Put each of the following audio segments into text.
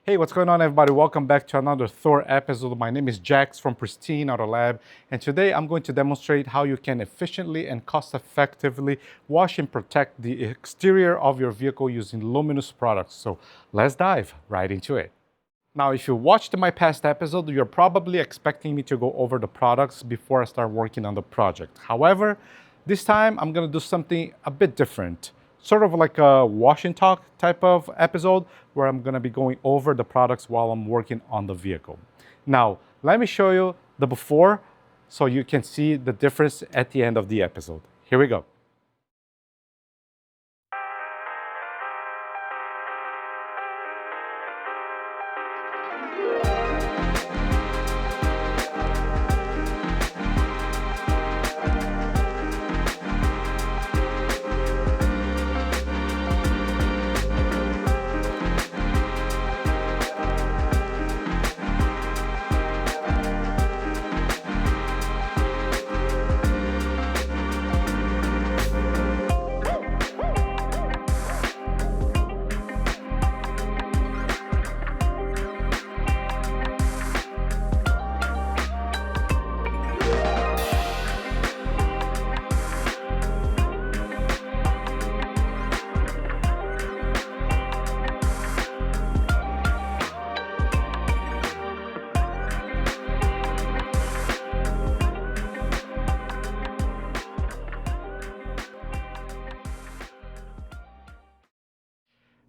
Hey, what's going on, everybody? Welcome back to another Thor episode. My name is Jax from Pristine Auto Lab, and today I'm going to demonstrate how you can efficiently and cost-effectively wash and protect the exterior of your vehicle using luminous products. So let's dive right into it. Now, if you watched my past episode, you're probably expecting me to go over the products before I start working on the project. However, this time I'm gonna do something a bit different. Sort of like a wash and talk type of episode where I'm gonna be going over the products while I'm working on the vehicle. Now, let me show you the before so you can see the difference at the end of the episode. Here we go.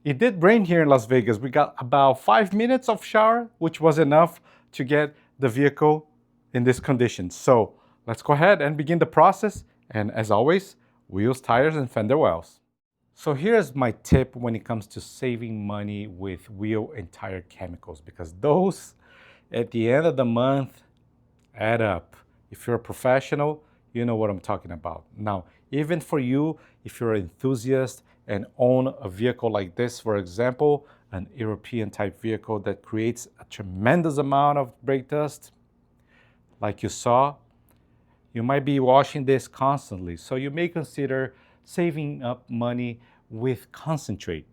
It did rain here in Las Vegas. We got about 5 minutes of shower, which was enough to get the vehicle in this condition. So let's go ahead and begin the process. And as always, wheels, tires, and fender wells. So here's my tip when it comes to saving money with wheel and tire chemicals, because those at the end of the month add up. If you're a professional, you know what I'm talking about. Now, even for you, if you're an enthusiast and own a vehicle like this, for example, an European type vehicle that creates a tremendous amount of brake dust, like you saw, you might be washing this constantly. So you may consider saving up money with concentrate.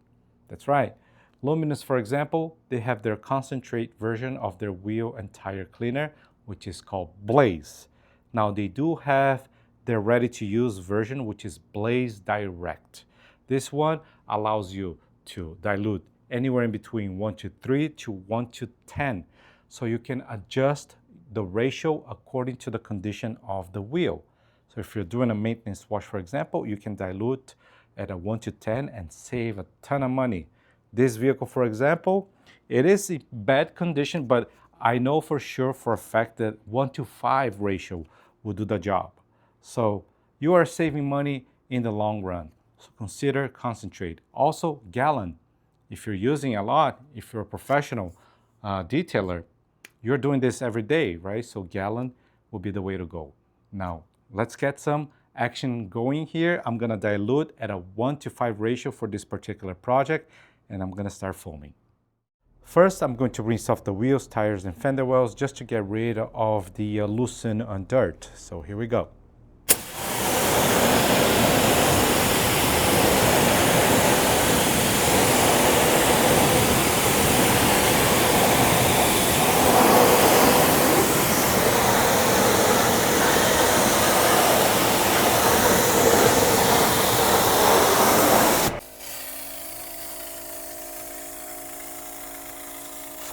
That's right. Luminous, for example, they have their concentrate version of their wheel and tire cleaner, which is called Blaze. Now they do have their ready-to-use version, which is Blaze Direct. This one allows you to dilute anywhere in between 1:3 to 1:10. So you can adjust the ratio according to the condition of the wheel. So if you're doing a maintenance wash, for example, you can dilute at a 1:10 and save a ton of money. This vehicle, for example, it is in bad condition, but I know for sure for a fact that 1:5 ratio will do the job. So you are saving money in the long run. So consider concentrate. Also gallon. If you're using a lot, if you're a professional detailer, you're doing this every day, right? So gallon will be the way to go. Now, let's get some action going here. I'm gonna dilute at a 1:5 ratio for this particular project, and I'm gonna start foaming. First, I'm going to rinse off the wheels, tires, and fender wells just to get rid of the loosened dirt. So here we go.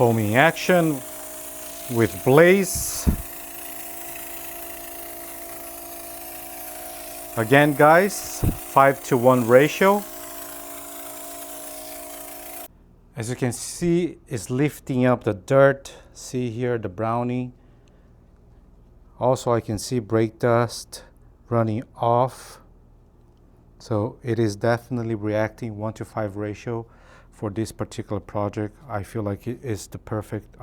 Foaming action with Blaze. Again, guys, 5:1 ratio. As you can see, it's lifting up the dirt. See here the brownie. Also, I can see brake dust running off. So it is definitely reacting 1:5 ratio. For this particular project, I feel like it is the perfect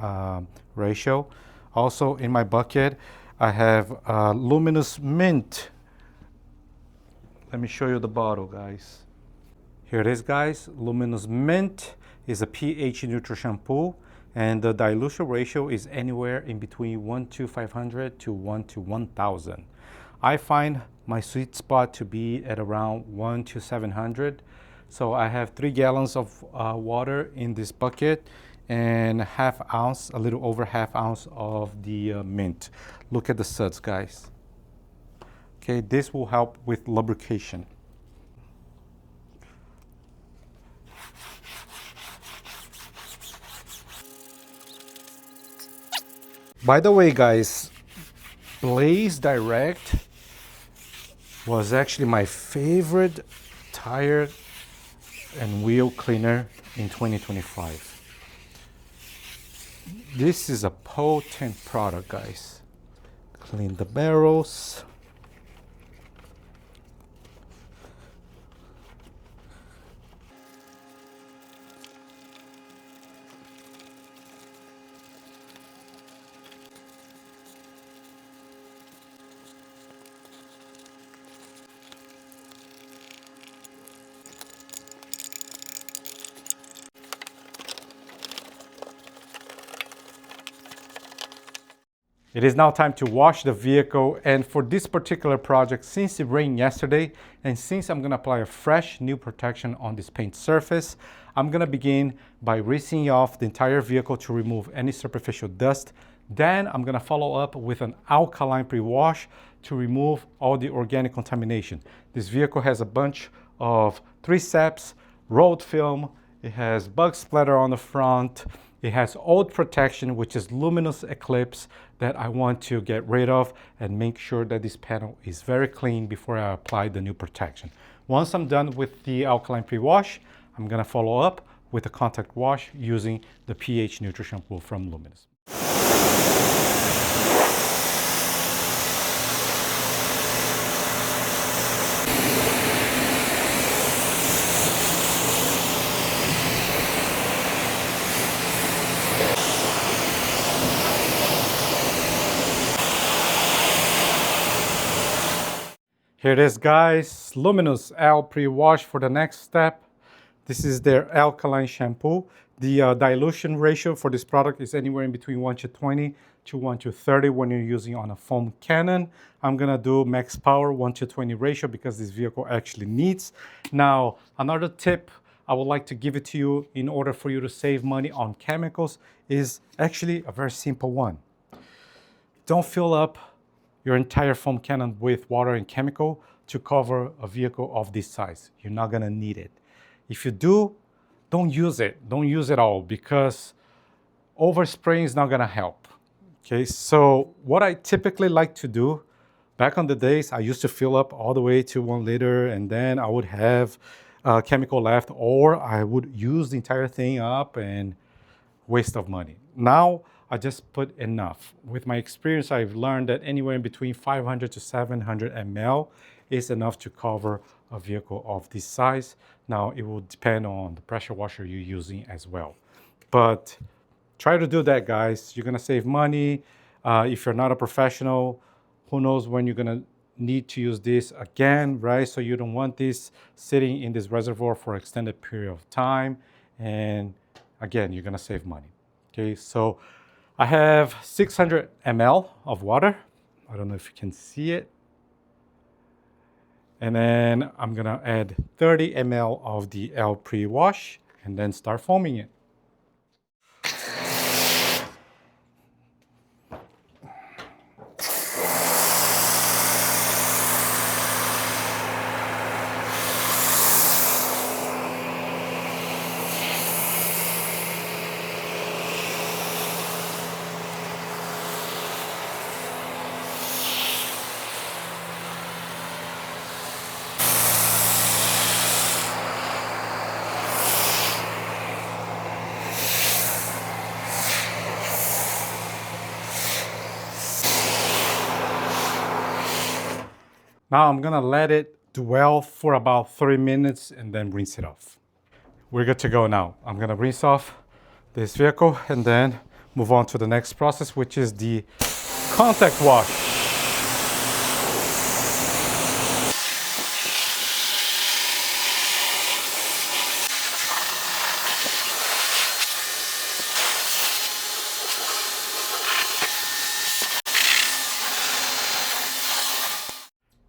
ratio. Also in my bucket, I have Luminous Mint. Let me show you the bottle, guys. Here it is, guys. Luminous Mint is a pH neutral shampoo, and the dilution ratio is anywhere in between 1:500 to 1:1000. I find my sweet spot to be at around 1:700. So I have 3 gallons of water in this bucket, and half ounce, a little over half ounce of the mint. Look at the suds, guys. Okay, this will help with lubrication. By the way, guys, Blaze Direct was actually my favorite tire and wheel cleaner in 2025. This is a potent product, guys. Clean the barrels. It is now time to wash the vehicle, and for this particular project, since it rained yesterday and since I'm going to apply a fresh new protection on this paint surface, I'm going to begin by rinsing off the entire vehicle to remove any superficial dust. Then I'm going to follow up with an alkaline pre-wash to remove all the organic contamination. This vehicle has a bunch of 3-steps, road film, it has bug splatter on the front, it has old protection, which is luminous eclipse, that I want to get rid of and make sure that this panel is very clean before I apply the new protection. Once I'm done with the alkaline pre-wash, I'm gonna follow up with a contact wash using the pH neutral shampoo from Luminous. Here it is, guys, Luminous Al pre-wash for the next step. This is their alkaline shampoo. The dilution ratio for this product is anywhere in between 1:20 to 1:30 when you're using on a foam cannon. I'm gonna do max power 1:20 ratio because this vehicle actually needs. Now, another tip I would like to give it to you in order for you to save money on chemicals is actually a very simple one. Don't fill up your entire foam cannon with water and chemical to cover a vehicle of this size. You're not gonna need it. If you do, don't use it. Don't use it all because overspraying is not gonna help. Okay, so what I typically like to do, back on the days, I used to fill up all the way to 1 liter and then I would have chemical left, or I would use the entire thing up and waste of money. Now, I just put enough. With my experience, I've learned that anywhere in between 500 to 700 ml is enough to cover a vehicle of this size. Now, it will depend on the pressure washer you're using as well. But try to do that, guys. You're gonna save money. If you're not a professional, who knows when you're gonna need to use this again, right? So you don't want this sitting in this reservoir for an extended period of time. And again, you're gonna save money. Okay, so I have 600 ml of water. I don't know if you can see it. And then I'm gonna add 30 ml of the L pre-wash and then start foaming it. Now I'm gonna let it dwell for about 3 minutes and then rinse it off. We're good to go now. I'm gonna rinse off this vehicle and then move on to the next process, which is the contact wash.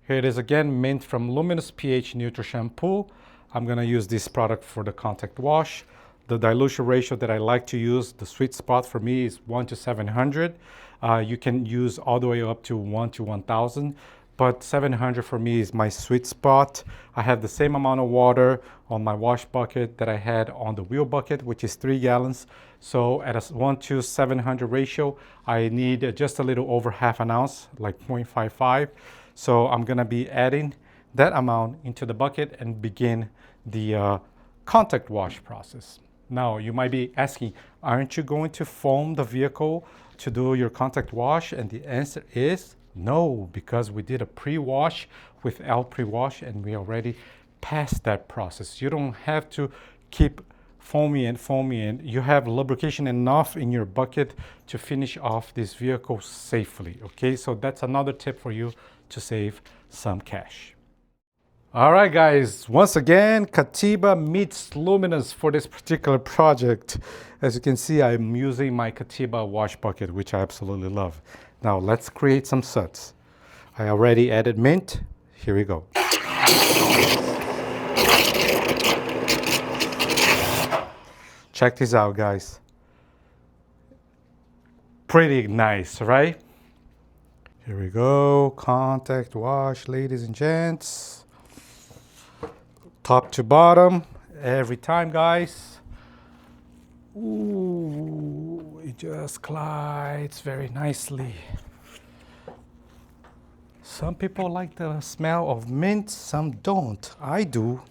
Here it is again, mint from Luminous pH neutral shampoo. I'm gonna use this product for the contact wash. The dilution ratio that I like to use, the sweet spot for me is 1 to 700. You can use all the way up to 1 to 1000, but 700 for me is my sweet spot. I have the same amount of water on my wash bucket that I had on the wheel bucket, which is 3 gallons. So at a 1 to 700 ratio, I need just a little over half an ounce, like 0.55. So I'm gonna be adding that amount into the bucket and begin the contact wash process. Now, you might be asking, aren't you going to foam the vehicle to do your contact wash? And the answer is no, because we did a pre-wash with L pre-wash and we already passed that process. You don't have to keep foaming and you have lubrication enough in your bucket to finish off this vehicle safely. Okay, so that's another tip for you to save some cash. All right, guys, once again, Katiba meets Luminous for this particular project. As you can see, I'm using my Katiba wash bucket, which I absolutely love. Now let's create some suds. I already added mint. Here we go. Check this out, guys. Pretty nice, right? Here we go, contact wash, ladies and gents. Top to bottom, every time, guys. Ooh, it just glides very nicely. Some people like the smell of mint, some don't. I do.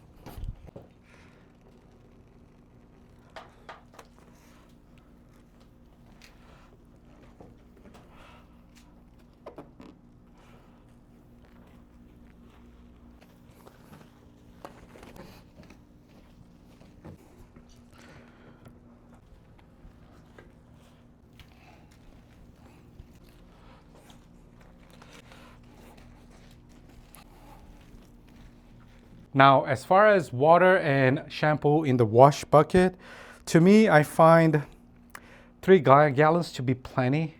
Now, as far as water and shampoo in the wash bucket, to me, I find 3 gallons to be plenty.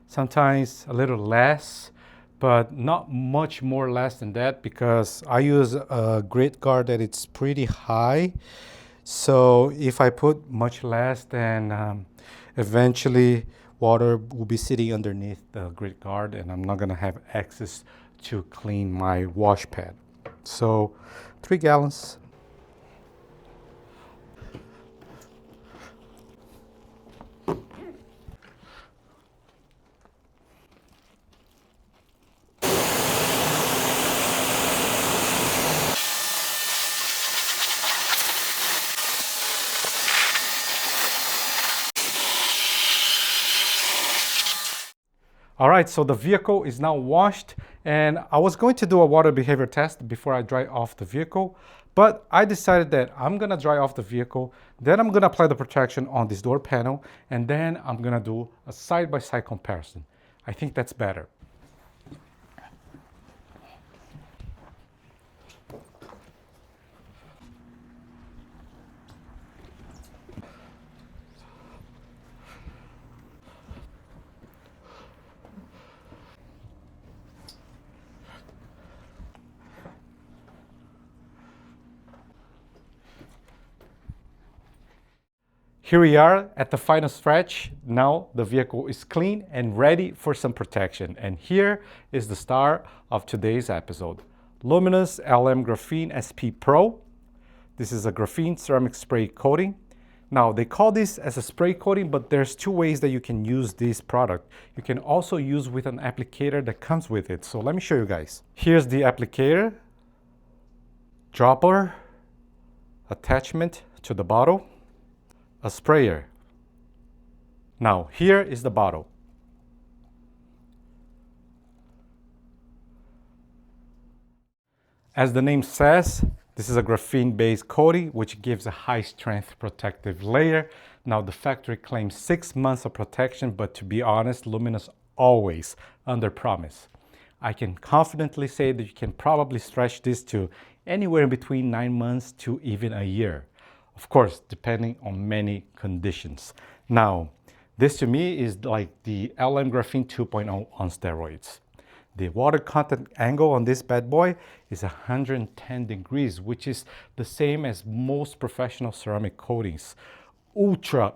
Sometimes a little less, but not much more less than that because I use a grit guard that it's pretty high. So if I put much less, then eventually water will be sitting underneath the grit guard and I'm not gonna have access to clean my wash pad. So 3 gallons. All right, so the vehicle is now washed and I was going to do a water behavior test before I dry off the vehicle, but I decided that I'm gonna dry off the vehicle, then I'm gonna apply the protection on this door panel, and then I'm gonna do a side-by-side comparison. I think that's better. Here we are at the final stretch. Now the vehicle is clean and ready for some protection. And here is the star of today's episode. Luminous LM Graphene SP Pro. This is a graphene ceramic spray coating. Now they call this as a spray coating, but there's 2 ways that you can use this product. You can also use with an applicator that comes with it. So let me show you guys. Here's the applicator, dropper, attachment to the bottle, a sprayer. Now here is the bottle. As the name says, this is a graphene-based coating which gives a high-strength protective layer. Now the factory claims 6 months of protection, but to be honest, Luminous always under-promise. I can confidently say that you can probably stretch this to anywhere in between 9 months to even a year. Of course, depending on many conditions. Now, this to me is like the LM Graphene 2.0 on steroids. The water contact angle on this bad boy is 110 degrees, which is the same as most professional ceramic coatings. ultra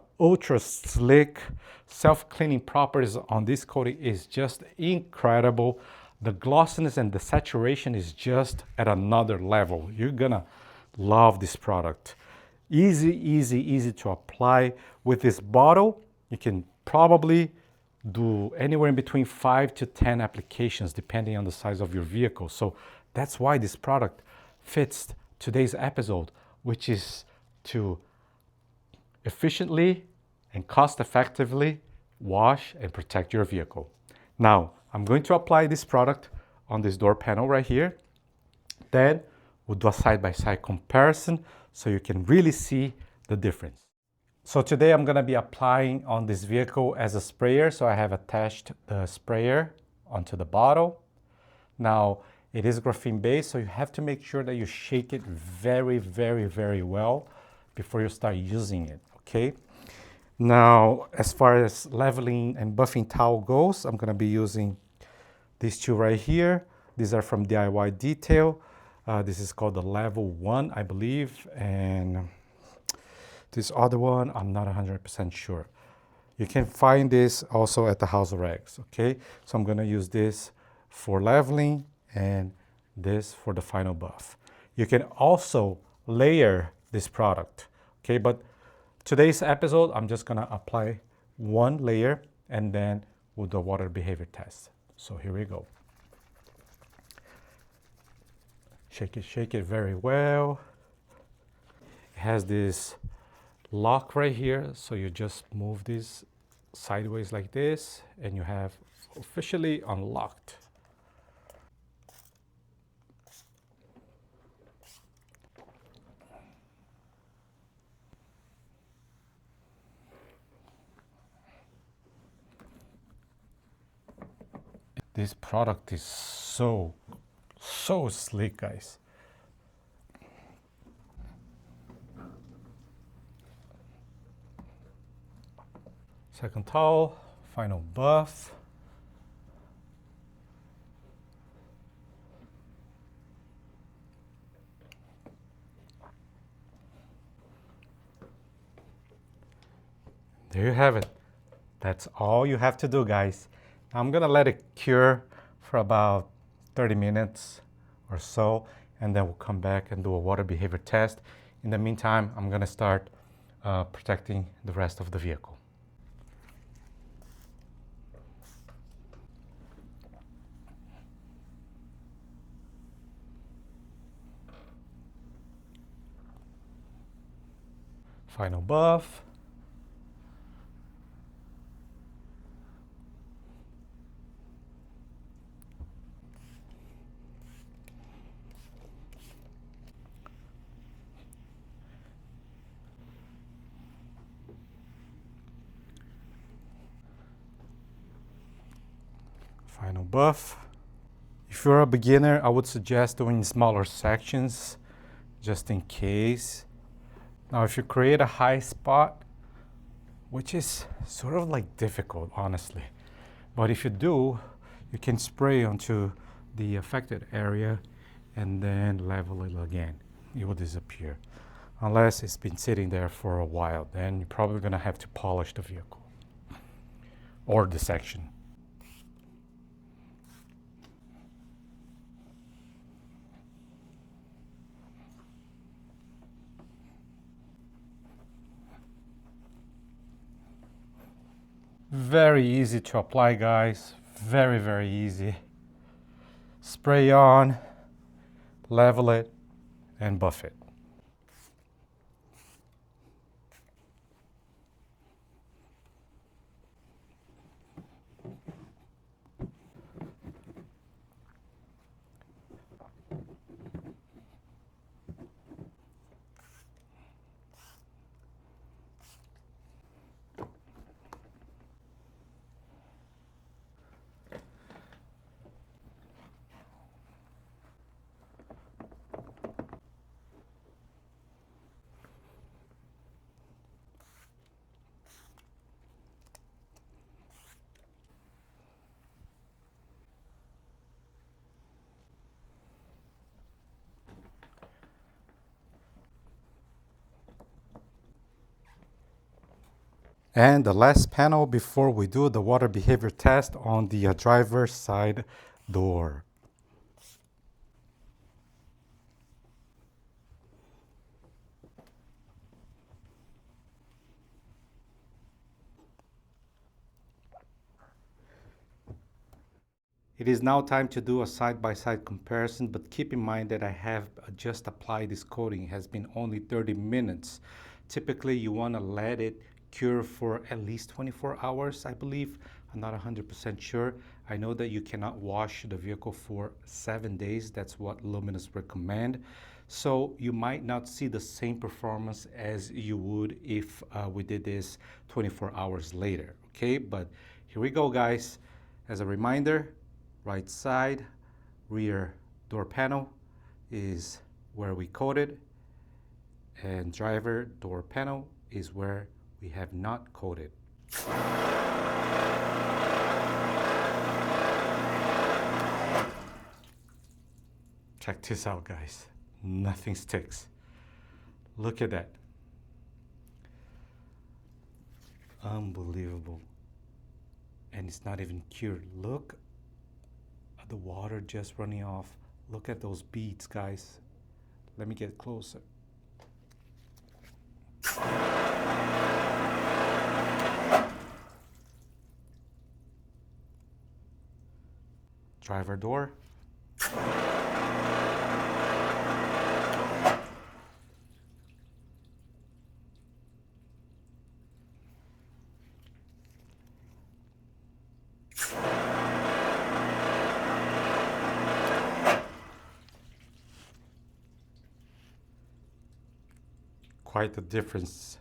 slick self-cleaning properties on this coating is just incredible. The glossiness and the saturation is just at another level. You're gonna love this product. Easy to apply. With this bottle, you can probably do anywhere in between 5 to 10 applications depending on the size of your vehicle. So that's why this product fits today's episode, which is to efficiently and cost effectively wash and protect your vehicle. Now, I'm going to apply this product on this door panel right here. Then we'll do a side-by-side comparison so you can really see the difference. So today I'm going to be applying on this vehicle as a sprayer. So I have attached the sprayer onto the bottle. Now it is graphene based, so you have to make sure that you shake it very well before you start using it, okay? Now, as far as leveling and buffing towel goes, I'm going to be using these two right here. These are from DIY Detail. This is called the Level 1, I believe, and this other one, I'm not 100% sure. You can find this also at the House of Rags, okay? So I'm gonna use this for leveling and this for the final buff. You can also layer this product, okay? But today's episode, I'm just gonna apply one layer and then we'll do a water behavior test. So here we go. Shake it very well. It has this lock right here, so you just move this sideways like this and you have officially unlocked. This product is so sleek, guys. Second towel, final buff. There you have it. That's all you have to do, guys. I'm gonna let it cure for about 30 minutes or so, and then we'll come back and do a water behavior test. In the meantime, I'm gonna start protecting the rest of the vehicle. Final buff. Final buff. If you're a beginner, I would suggest doing smaller sections just in case. Now, if you create a high spot, which is sort of like difficult, honestly, but if you do, you can spray onto the affected area and then level it again. It will disappear. Unless it's been sitting there for a while, then you're probably gonna have to polish the vehicle or the section. Very easy to apply, guys. Very easy. Spray on, level it, and buff it. And the last panel before we do the water behavior test on the driver's side door. It is now time to do a side-by-side comparison, but keep in mind that I have just applied this coating. It has been only 30 minutes. Typically, you want to let it cure for at least 24 hours, I believe. I'm not 100% sure. I know that you cannot wash the vehicle for 7 days. That's what Luminous recommend. So you might not see the same performance as you would if we did this 24 hours later, okay? But here we go, guys. As a reminder, right side rear door panel is where we coated, and driver door panel is where we have not coated. Check this out, guys. Nothing sticks. Look at that. Unbelievable. And it's not even cured. Look at the water just running off. Look at those beads, guys. Let me get closer. Driver door. Quite the difference.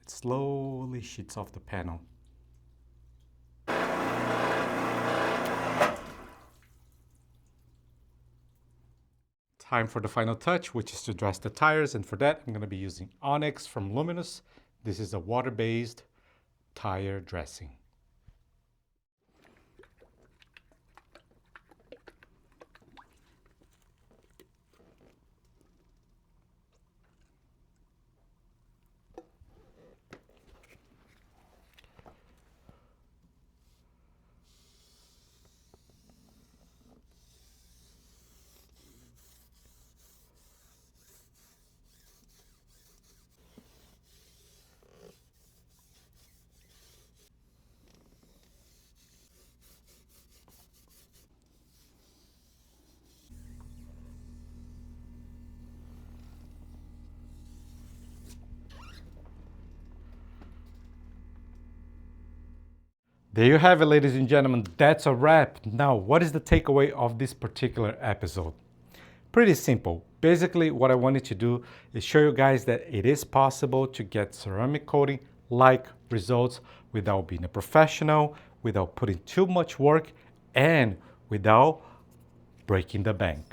Slowly sheets off the panel. Time for the final touch, which is to dress the tires, and for that I'm going to be using Onyx from Luminous. This is a water-based tire dressing. There you have it, ladies and gentlemen. That's a wrap. Now, what is the takeaway of this particular episode? Pretty simple. Basically, what I wanted to do is show you guys that it is possible to get ceramic coating like results without being a professional, without putting too much work, and without breaking the bank.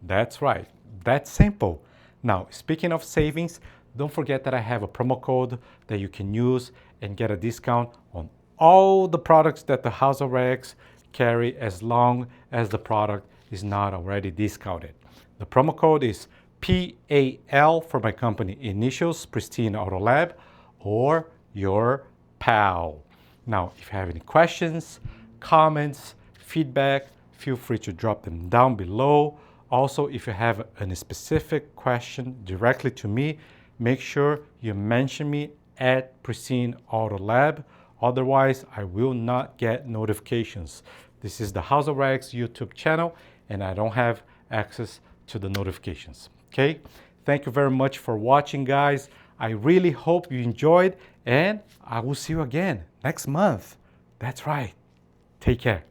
That's right. That's simple. Now, speaking of savings, don't forget that I have a promo code that you can use and get a discount on all the products that the House of Rags carry, as long as the product is not already discounted. The promo code is PAL for my company initials, Pristine Auto Lab, or your PAL. Now, if you have any questions, comments, feedback, feel free to drop them down below. Also, if you have a specific question directly to me, make sure you mention me at Pristine Auto Lab. Otherwise, I will not get notifications. This is the House of Rags YouTube channel, and I don't have access to the notifications. Okay? Thank you very much for watching, guys. I really hope you enjoyed, and I will see you again next month. That's right. Take care.